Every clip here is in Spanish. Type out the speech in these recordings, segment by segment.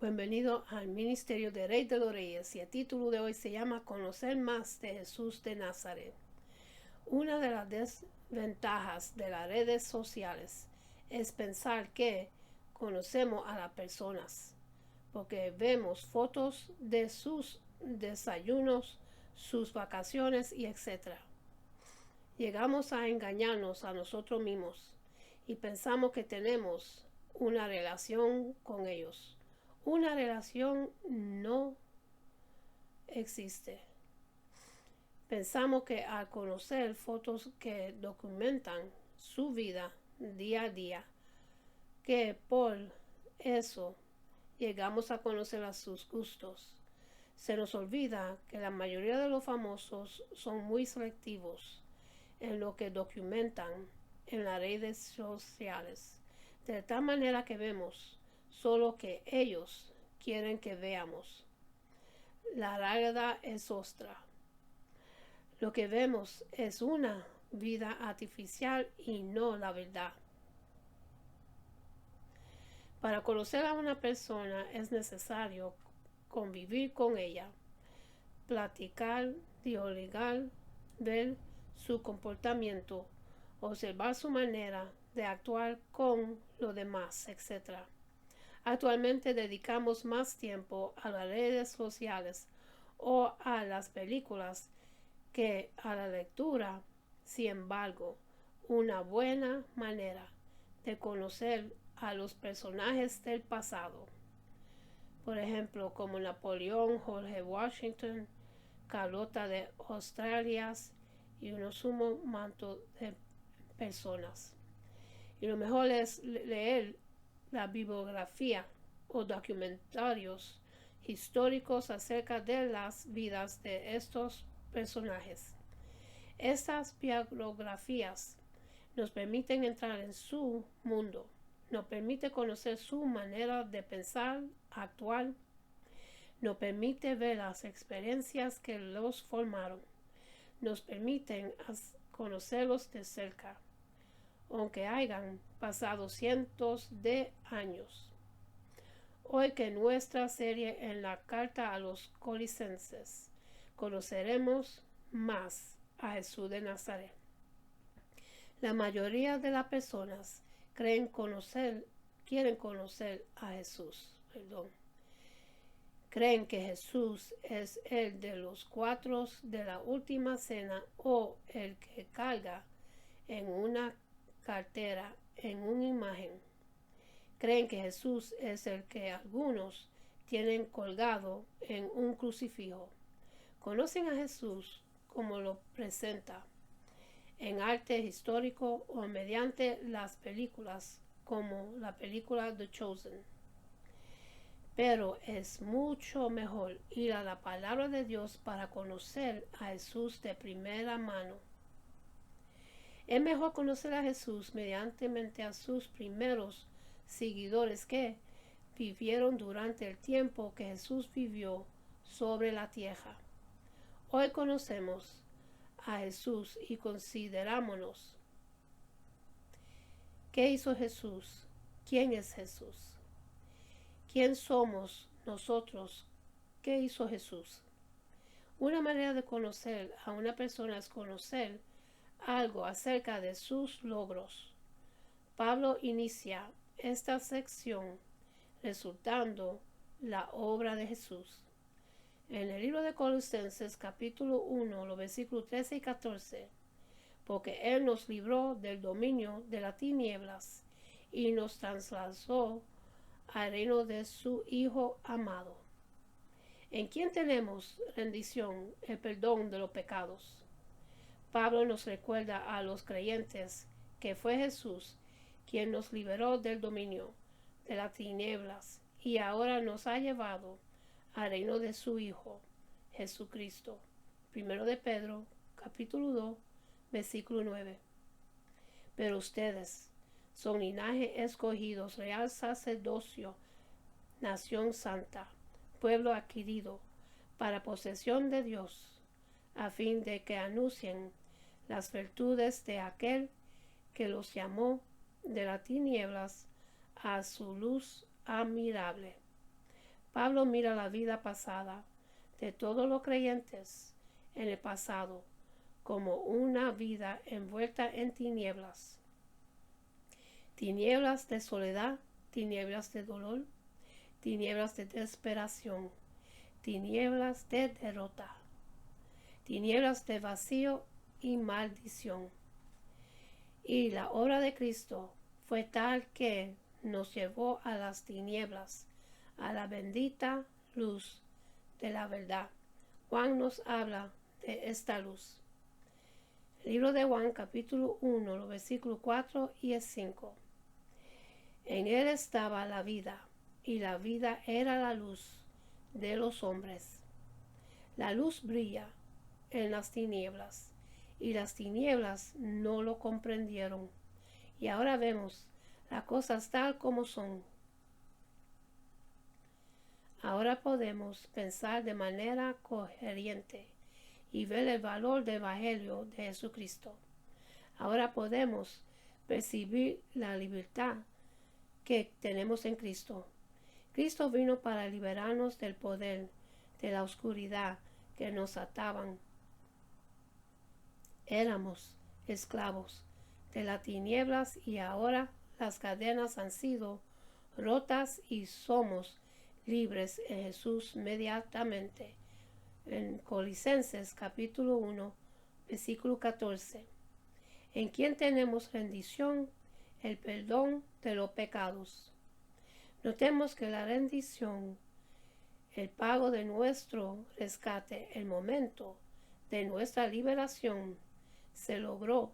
Bienvenido al Ministerio de Rey de los Reyes y el título de hoy se llama Conocer más de Jesús de Nazaret. Una de las desventajas de las redes sociales es pensar que conocemos a las personas, porque vemos fotos de sus desayunos, sus vacaciones y etc. Llegamos a engañarnos a nosotros mismos y pensamos que tenemos una relación con ellos. Una relación no existe. Pensamos que al conocer fotos que documentan su vida día a día, que por eso llegamos a conocer a sus gustos. Se nos olvida que la mayoría de los famosos son muy selectivos en lo que documentan en las redes sociales, de tal manera que vemos solo que ellos quieren que veamos. La realidad es otra. Lo que vemos es una vida artificial y no la verdad. Para conocer a una persona es necesario convivir con ella, platicar, dialogar, ver su comportamiento, observar su manera de actuar con los demás, etc. Actualmente dedicamos más tiempo a las redes sociales o a las películas que a la lectura. Sin embargo, una buena manera de conocer a los personajes del pasado, por ejemplo, como Napoleón, George Washington, Carlota de Australia y un sumo manto de personas. Y lo mejor es leer la bibliografía o documentarios históricos acerca de las vidas de estos personajes. Estas biografías nos permiten entrar en su mundo, nos permite conocer su manera de pensar, actuar, nos permite ver las experiencias que los formaron, nos permiten conocerlos de cerca, aunque hayan pasado cientos de años. Hoy que nuestra serie en la carta a los Colosenses conoceremos más a Jesús de Nazaret. La mayoría de las personas quieren conocer a Jesús. Creen que Jesús es el de los 4 de la última cena o el que carga en una cartera en una imagen. Creen que Jesús es el que algunos tienen colgado en un crucifijo. Conocen a Jesús como lo presenta en arte histórico o mediante las películas como la película The Chosen. Pero es mucho mejor ir a la palabra de Dios para conocer a Jesús de primera mano. Es mejor conocer a Jesús mediante a sus primeros seguidores que vivieron durante el tiempo que Jesús vivió sobre la tierra. Hoy conocemos a Jesús y considerámonos. ¿Qué hizo Jesús? ¿Quién es Jesús? ¿Quién somos nosotros? ¿Qué hizo Jesús? Una manera de conocer a una persona es conocer algo acerca de sus logros. Pablo inicia esta sección resultando la obra de Jesús. En el libro de Colosenses capítulo 1, los versículos 13 y 14, porque Él nos libró del dominio de las tinieblas y nos trasladó al reino de su Hijo amado, en quien tenemos rendición, el perdón de los pecados. Pablo nos recuerda a los creyentes que fue Jesús quien nos liberó del dominio de las tinieblas y ahora nos ha llevado al reino de su Hijo, Jesucristo. Primero de Pedro, capítulo 2, versículo 9. Pero ustedes son linaje escogido, real sacerdocio, nación santa, pueblo adquirido, para posesión de Dios, a fin de que anuncien las virtudes de aquel que los llamó de las tinieblas a su luz admirable. Pablo mira la vida pasada de todos los creyentes en el pasado como una vida envuelta en tinieblas. Tinieblas de soledad, tinieblas de dolor, tinieblas de desesperación, tinieblas de derrota, tinieblas de vacío y maldición. Y la obra de Cristo fue tal que nos llevó a las tinieblas, a la bendita luz de la verdad. Juan nos habla de esta luz. El libro de Juan, capítulo 1, los versículos 4 y 5. En él estaba la vida, y la vida era la luz de los hombres. La luz brilla en las tinieblas, y las tinieblas no lo comprendieron. Y ahora vemos las cosas tal como son. Ahora podemos pensar de manera coherente y ver el valor del Evangelio de Jesucristo. Ahora podemos percibir la libertad que tenemos en Cristo. Cristo vino para liberarnos del poder de la oscuridad que nos ataban. Éramos esclavos de las tinieblas y ahora las cadenas han sido rotas y somos libres en Jesús inmediatamente. En Colosenses capítulo 1, versículo 14. En quien tenemos rendición, el perdón de los pecados. Notemos que la rendición, el pago de nuestro rescate, el momento de nuestra liberación, se logró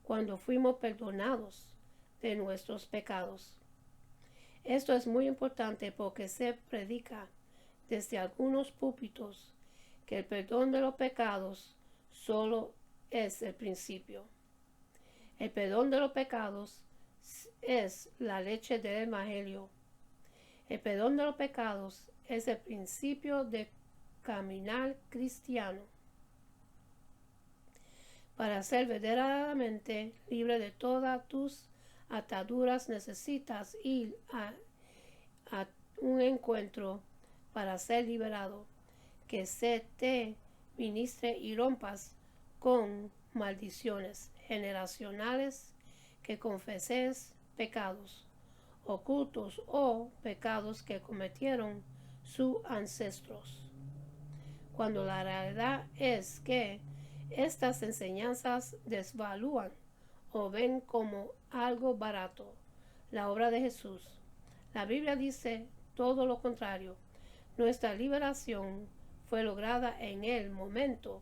cuando fuimos perdonados de nuestros pecados. Esto es muy importante porque se predica desde algunos púlpitos que el perdón de los pecados solo es el principio. El perdón de los pecados es la leche del Evangelio. El perdón de los pecados es el principio de caminar cristiano. Para ser verdaderamente libre de todas tus ataduras necesitas ir a un encuentro para ser liberado, que se te ministre y rompas con maldiciones generacionales, que confeses pecados ocultos o pecados que cometieron sus ancestros. Cuando la realidad es que estas enseñanzas desvalúan o ven como algo barato la obra de Jesús. La Biblia dice todo lo contrario. Nuestra liberación fue lograda en el momento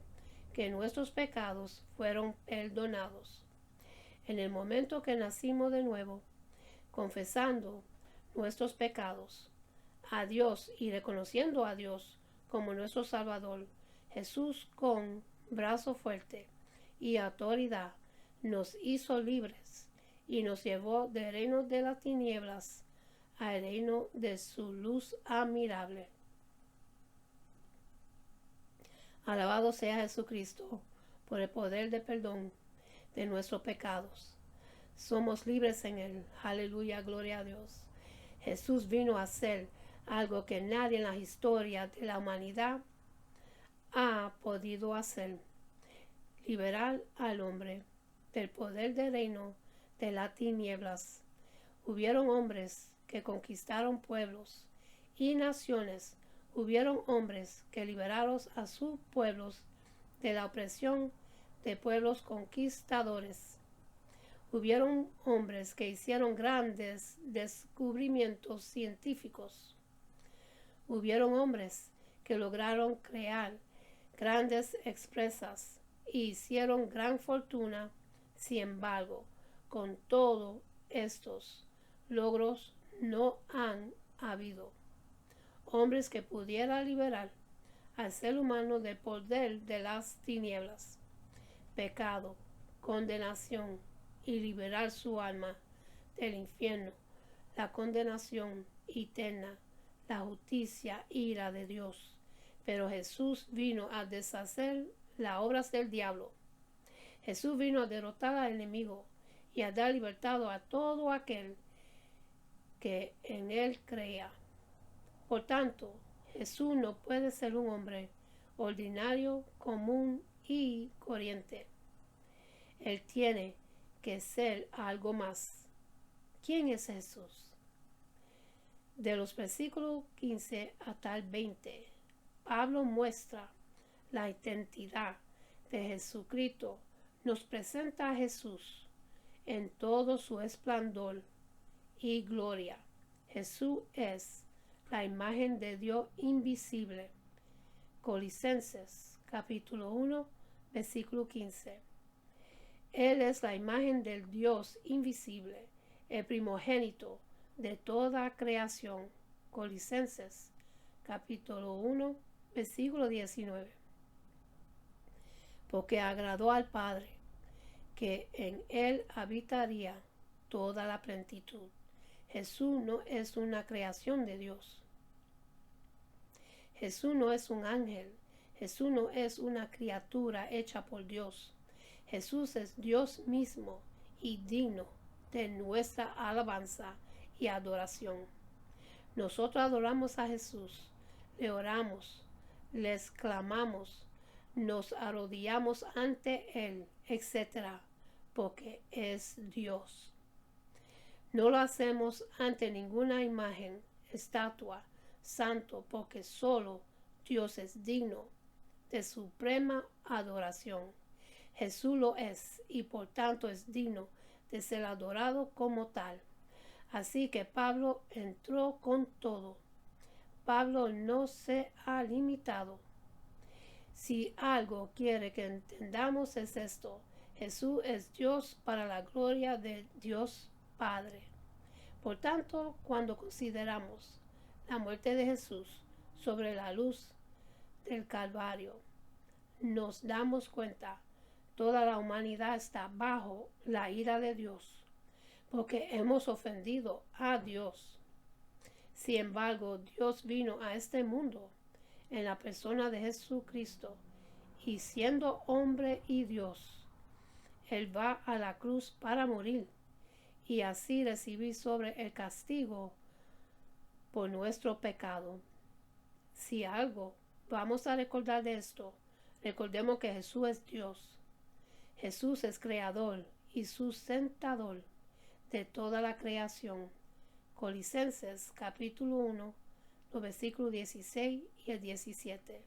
que nuestros pecados fueron perdonados. En el momento que nacimos de nuevo, confesando nuestros pecados a Dios y reconociendo a Dios como nuestro Salvador, Jesús con brazo fuerte y autoridad nos hizo libres y nos llevó del reino de las tinieblas al reino de su luz admirable. Alabado sea Jesucristo por el poder de perdón de nuestros pecados. Somos libres en él. Aleluya, gloria a Dios. Jesús vino a hacer algo que nadie en la historia de la humanidad ha podido hacer. Liberar al hombre del poder del reino de las tinieblas. Hubieron hombres que conquistaron pueblos y naciones. Hubieron hombres que liberaron a sus pueblos de la opresión de pueblos conquistadores. Hubieron hombres que hicieron grandes descubrimientos científicos. Hubieron hombres que lograron crear grandes empresas y hicieron gran fortuna. Sin embargo, con todos estos logros no han habido hombres que pudieran liberar al ser humano del poder de las tinieblas, pecado, condenación y liberar su alma del infierno, la condenación eterna, la justicia, ira de Dios. Pero Jesús vino a deshacer las obras del diablo. Jesús vino a derrotar al enemigo y a dar libertad a todo aquel que en él crea. Por tanto, Jesús no puede ser un hombre ordinario, común y corriente. Él tiene que ser algo más. ¿Quién es Jesús? De los versículos 15 hasta el 20, Pablo muestra la identidad de Jesucristo. Nos presenta a Jesús en todo su esplendor y gloria. Jesús es la imagen de Dios invisible. Colosenses capítulo 1, versículo 15. Él es la imagen del Dios invisible, el primogénito de toda creación. Colosenses capítulo 1, versículo 19. Porque agradó al Padre que en él habitaría toda la plenitud. Jesús no es una creación de Dios. Jesús no es un ángel. Jesús no es una criatura hecha por Dios. Jesús es Dios mismo y digno de nuestra alabanza y adoración. Nosotros adoramos a Jesús, le oramos, le exclamamos, nos arrodillamos ante Él, etc., porque es Dios. No lo hacemos ante ninguna imagen, estatua, santo, porque solo Dios es digno de suprema adoración. Jesús lo es y por tanto es digno de ser adorado como tal. Así que Pablo entró con todo. Pablo no se ha limitado. Si algo quiere que entendamos es esto: Jesús es Dios para la gloria de Dios Padre. Por tanto, cuando consideramos la muerte de Jesús sobre la luz del Calvario, nos damos cuenta toda la humanidad está bajo la ira de Dios, porque hemos ofendido a Dios. Sin embargo, Dios vino a este mundo en la persona de Jesucristo, y siendo hombre y Dios, Él va a la cruz para morir y así recibir sobre el castigo por nuestro pecado. Si algo vamos a recordar de esto, recordemos que Jesús es Dios. Jesús es creador y sustentador de toda la creación. Colosenses capítulo 1, los versículos 16 y el 17.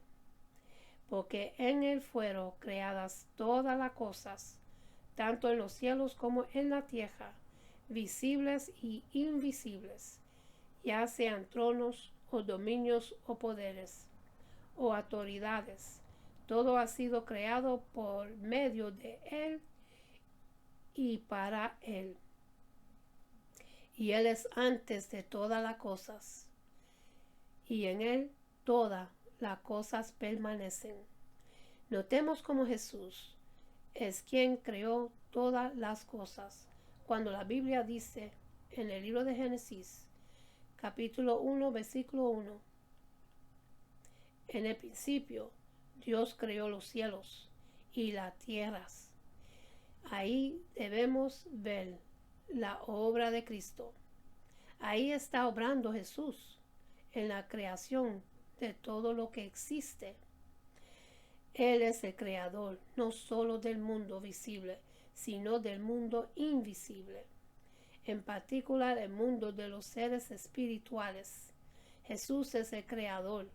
Porque en Él fueron creadas todas las cosas, tanto en los cielos como en la tierra, visibles y invisibles, ya sean tronos o dominios o poderes o autoridades. Todo ha sido creado por medio de Él y para Él. Y Él es antes de todas las cosas, y en Él todas las cosas permanecen. Notemos cómo Jesús es quien creó todas las cosas. Cuando la Biblia dice en el libro de Génesis, capítulo 1, versículo 1, en el principio Dios creó los cielos y las tierras. Ahí debemos ver la obra de Cristo. Ahí está obrando Jesús en la creación de todo lo que existe. Él es el creador, no solo del mundo visible, sino del mundo invisible, en particular el mundo de los seres espirituales. Jesús es el creador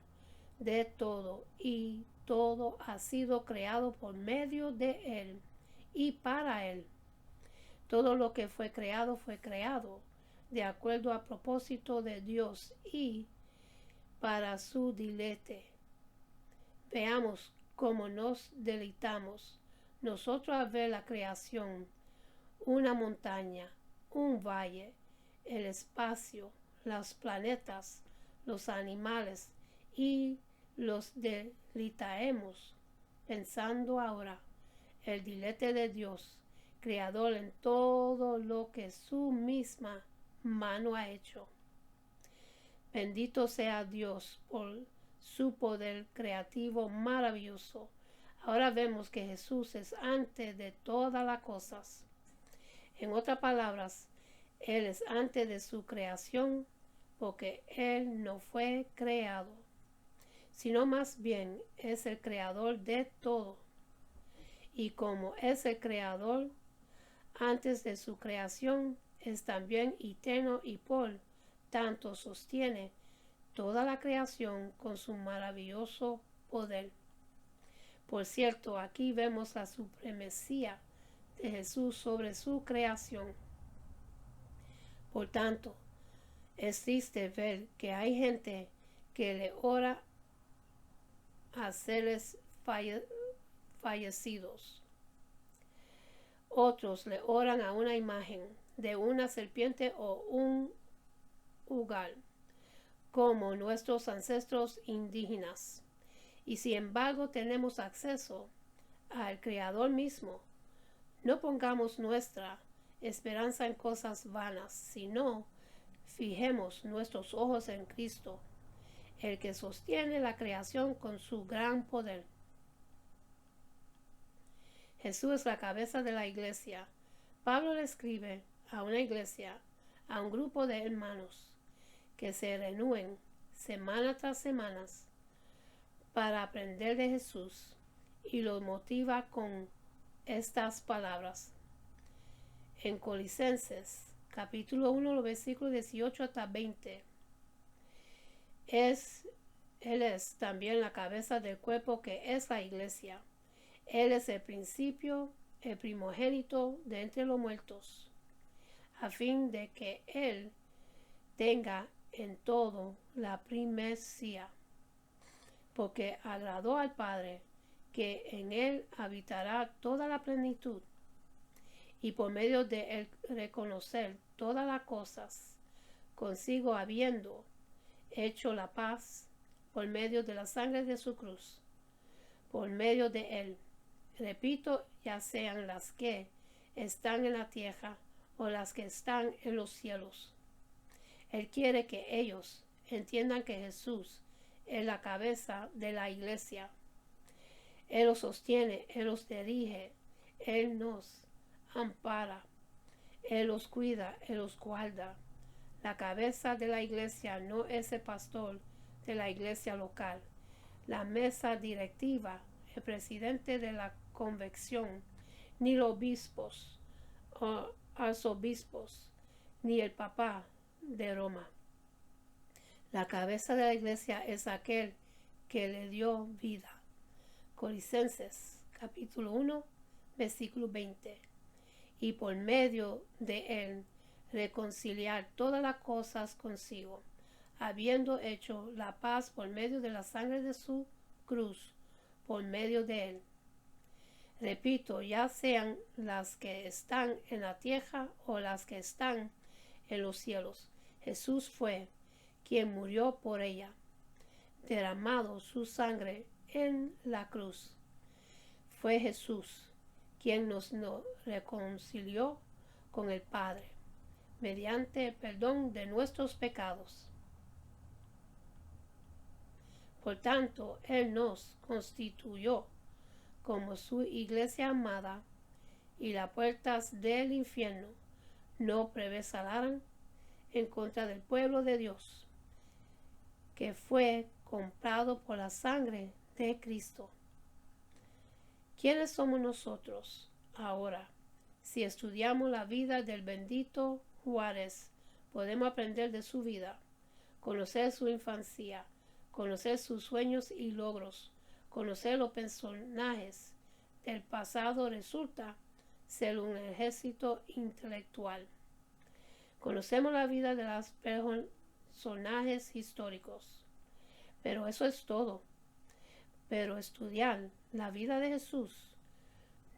de todo y todo ha sido creado por medio de Él y para Él. Todo lo que fue creado de acuerdo a propósito de Dios y para su deleite. Veamos cómo nos deleitamos nosotros al ver la creación, una montaña, un valle, el espacio, los planetas, los animales, y los deleitamos pensando ahora el deleite de Dios, creador en todo lo que su misma mano ha hecho. Bendito sea Dios por su poder creativo maravilloso. Ahora vemos que Jesús es antes de todas las cosas. En otras palabras, Él es antes de su creación, porque Él no fue creado, sino más bien es el creador de todo. Y como es el creador antes de su creación, es también eterno y por tanto sostiene toda la creación con su maravilloso poder. Por cierto, aquí vemos la supremacía de Jesús sobre su creación. Por tanto, es triste ver que hay gente que le ora a seres fallecidos. Otros le oran a una imagen de una serpiente o un ugal, como nuestros ancestros indígenas. Y sin embargo tenemos acceso al Creador mismo. No pongamos nuestra esperanza en cosas vanas, sino fijemos nuestros ojos en Cristo, el que sostiene la creación con su gran poder. Jesús es la cabeza de la iglesia. Pablo le escribe a una iglesia, a un grupo de hermanos, que se reúnen semana tras semana para aprender de Jesús, y los motiva con estas palabras. En Colosenses capítulo 1, los versículos 18 hasta 20. Él es también la cabeza del cuerpo, que es la iglesia. Él es el principio, el primogénito de entre los muertos, a fin de que Él tenga en todo la primacía, porque agradó al Padre que en Él habitará toda la plenitud, y por medio de Él reconocer todas las cosas consigo, habiendo hecho la paz por medio de la sangre de su cruz. Por medio de Él, repito, ya sean las que están en la tierra o las que están en los cielos. Él quiere que ellos entiendan que Jesús es la cabeza de la iglesia. Él los sostiene, Él los dirige, Él nos ampara, Él los cuida, Él los guarda. La cabeza de la iglesia no es el pastor de la iglesia local, la mesa directiva, el presidente de la convención, ni los obispos o arzobispos, ni el papa de Roma. La cabeza de la iglesia es aquel que le dio vida. Colosenses capítulo 1, versículo 20. Y por medio de él reconciliar todas las cosas consigo, habiendo hecho la paz por medio de la sangre de su cruz, por medio de él. Repito, ya sean las que están en la tierra o las que están en los cielos, Jesús fue quien murió por ella, derramado su sangre en la cruz. Fue Jesús quien nos reconcilió con el Padre, mediante el perdón de nuestros pecados. Por tanto, Él nos constituyó como su iglesia amada, y las puertas del infierno no prevalecerán en contra del pueblo de Dios, que fue comprado por la sangre de Cristo. ¿Quiénes somos nosotros ahora? Si estudiamos la vida del bendito Juárez, podemos aprender de su vida, conocer su infancia, conocer sus sueños y logros, conocer los personajes del pasado. Resulta ser un ejército intelectual. Conocemos la vida de los personajes históricos, pero eso es todo. Pero estudiar la vida de Jesús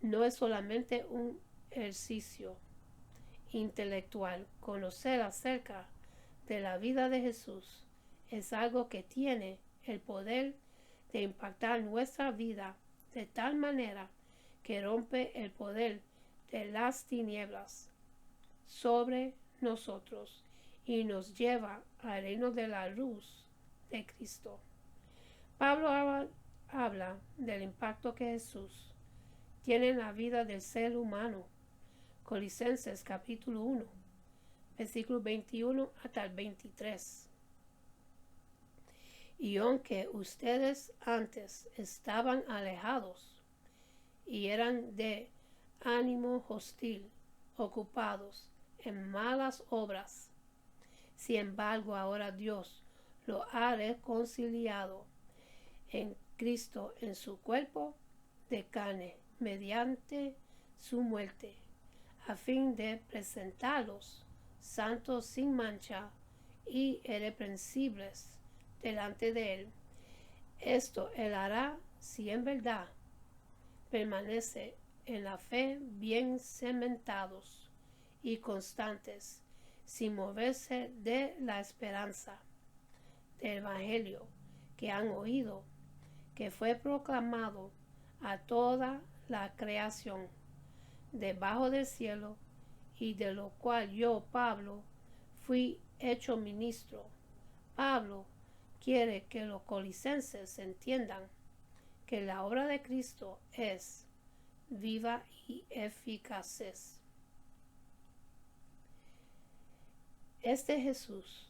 no es solamente un ejercicio intelectual. Conocer acerca de la vida de Jesús es algo que tiene el poder de impactar nuestra vida de tal manera que rompe el poder de las tinieblas sobre nosotros y nos lleva al reino de la luz de Cristo. Pablo habla del impacto que Jesús tiene en la vida del ser humano. Colosenses capítulo 1, versículo 21 hasta el 23. Y aunque ustedes antes estaban alejados y eran de ánimo hostil, ocupados en malas obras, sin embargo ahora Dios lo ha reconciliado en Cristo en su cuerpo de carne mediante su muerte, a fin de presentarlos santos sin mancha y irreprensibles delante de él. Esto él hará si en verdad permanece en la fe bien cimentados y constantes, sin moverse de la esperanza del Evangelio que han oído, que fue proclamado a toda la creación debajo del cielo, y de lo cual yo, Pablo, fui hecho ministro. Pablo quiere que los colisenses entiendan que la obra de Cristo es viva y eficaz. Este Jesús,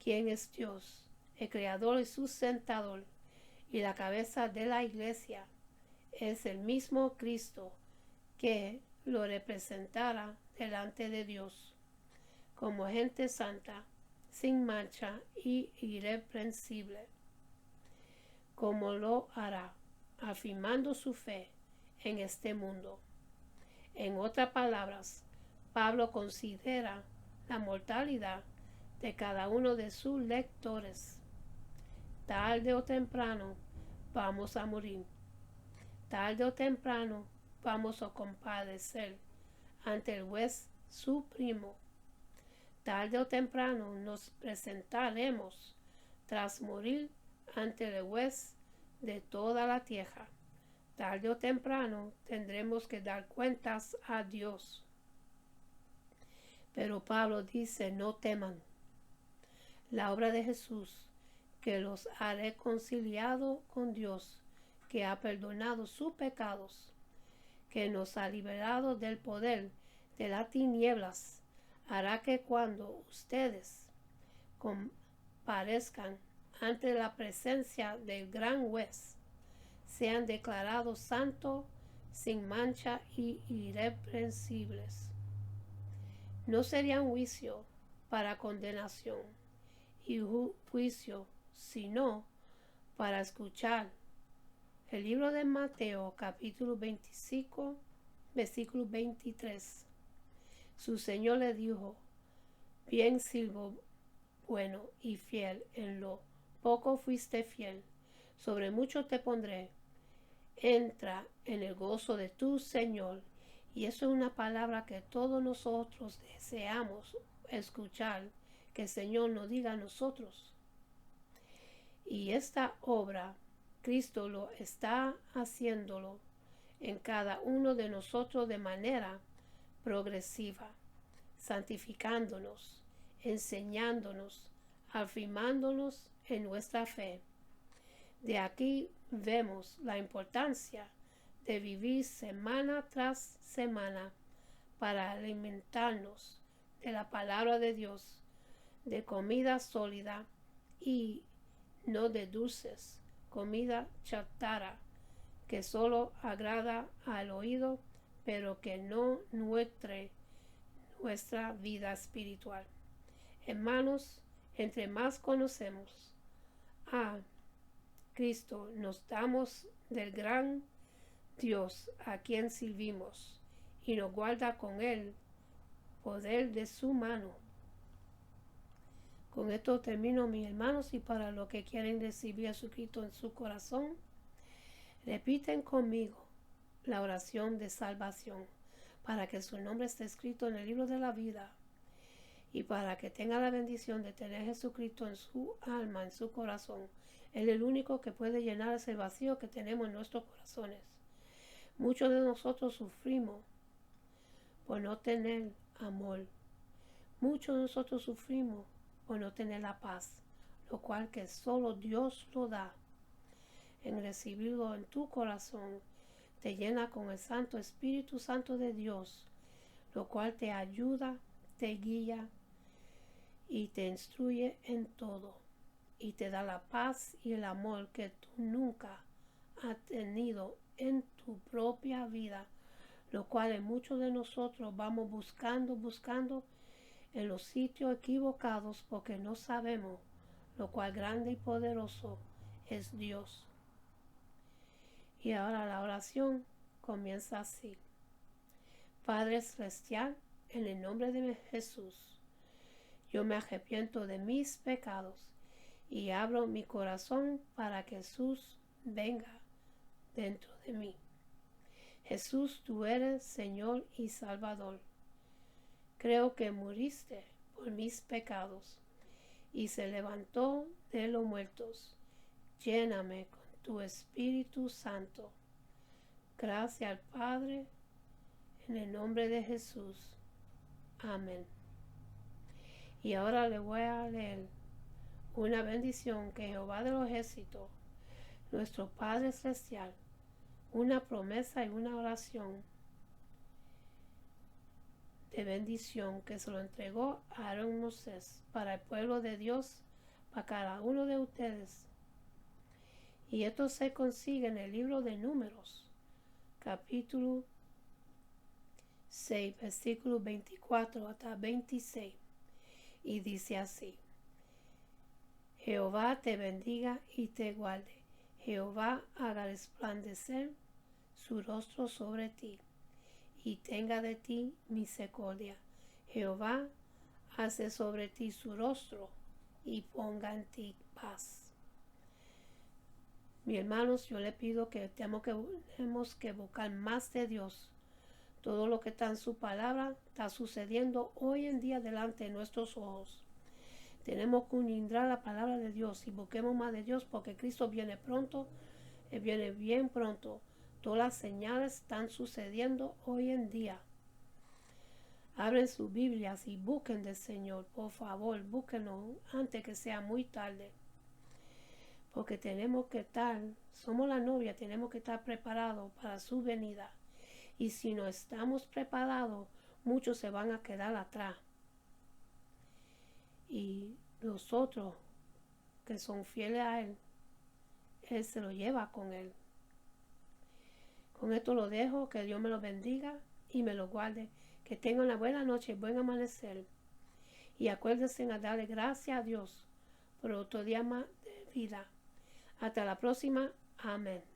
quien es Dios, el creador y sustentador y la cabeza de la iglesia, es el mismo Cristo que lo representará delante de Dios como gente santa, sin mancha y irreprensible, como lo hará afirmando su fe en este mundo. En otras palabras, Pablo considera la mortalidad de cada uno de sus lectores. Tarde o temprano vamos a morir. Tarde o temprano vamos a compadecer ante el juez supremo. Tarde o temprano nos presentaremos tras morir ante el juez de toda la tierra. Tarde o temprano tendremos que dar cuentas a Dios. Pero Pablo dice, no teman. La obra de Jesús, que los ha reconciliado con Dios, que ha perdonado sus pecados, que nos ha liberado del poder de las tinieblas, hará que cuando ustedes comparezcan ante la presencia del gran juez, sean declarados santos, sin mancha y irreprensibles. No serían juicio para condenación y juicio, sino para escuchar. El libro de Mateo, capítulo 25, versículo 23. Su Señor le dijo, bien siervo bueno y fiel, en lo poco fuiste fiel, sobre mucho te pondré, entra en el gozo de tu Señor. Y eso es una palabra que todos nosotros deseamos escuchar, que el Señor nos diga a nosotros. Y esta obra, Cristo lo está haciéndolo en cada uno de nosotros de manera progresiva, santificándonos, enseñándonos, afirmándonos en nuestra fe. De aquí vemos la importancia de vivir semana tras semana para alimentarnos de la palabra de Dios, de comida sólida y no de dulces, comida chatarra que solo agrada al oído, pero que no nutre nuestra vida espiritual. Hermanos, entre más conocemos a Cristo, nos damos del gran Dios a quien servimos y nos guarda con el poder de su mano. Con esto termino, mis hermanos, y para los que quieren recibir a Jesucristo en su corazón, repiten conmigo la oración de salvación para que su nombre esté escrito en el libro de la vida y para que tenga la bendición de tener a Jesucristo en su alma, en su corazón. Él es el único que puede llenar ese vacío que tenemos en nuestros corazones. Muchos de nosotros sufrimos por no tener amor. Muchos de nosotros sufrimos por no tener la paz, lo cual que solo Dios lo da. En recibirlo en tu corazón, te llena con el Santo Espíritu Santo de Dios, lo cual te ayuda, te guía y te instruye en todo. y te da la paz y el amor que tú nunca has tenido en tu propia vida, lo cual en muchos de nosotros vamos buscando en los sitios equivocados porque no sabemos lo cual grande y poderoso es Dios. Y ahora la oración comienza así. Padre Celestial, en el nombre de Jesús, yo me arrepiento de mis pecados y abro mi corazón para que Jesús venga dentro de mí. Jesús, tú eres Señor y Salvador. Creo que muriste por mis pecados y se levantó de los muertos. Lléname con tu Espíritu Santo. Gracias al Padre, en el nombre de Jesús. Amén. Y ahora le voy a leer una bendición que Jehová de los ejércitos, nuestro Padre Celestial, una promesa y una oración de bendición que se lo entregó a Aarón Moisés para el pueblo de Dios, para cada uno de ustedes. Y esto se consigue en el libro de Números, capítulo 6, versículo 24 hasta 26. Y dice así: Jehová te bendiga y te guarde. Jehová haga resplandecer su rostro sobre ti y tenga de ti misericordia. Jehová hace sobre ti su rostro y ponga en ti paz. Mis hermanos, yo le pido que tenemos que buscar más de Dios. Todo lo que está en su palabra está sucediendo hoy en día delante de nuestros ojos. Tenemos que unir la palabra de Dios y busquemos más de Dios porque Cristo viene pronto. Él viene bien pronto. Todas las señales están sucediendo hoy en día. Abren sus Biblias y busquen del Señor. Por favor, búsquenlo antes que sea muy tarde. Porque tenemos que estar, somos la novia, tenemos que estar preparados para su venida. Y si no estamos preparados, muchos se van a quedar atrás. Y los otros que son fieles a Él, Él se lo lleva con Él. Con esto lo dejo, que Dios me lo bendiga y me lo guarde. Que tengan una buena noche y buen amanecer. Y acuérdense a darle gracias a Dios por otro día más de vida. Hasta la próxima. Amén.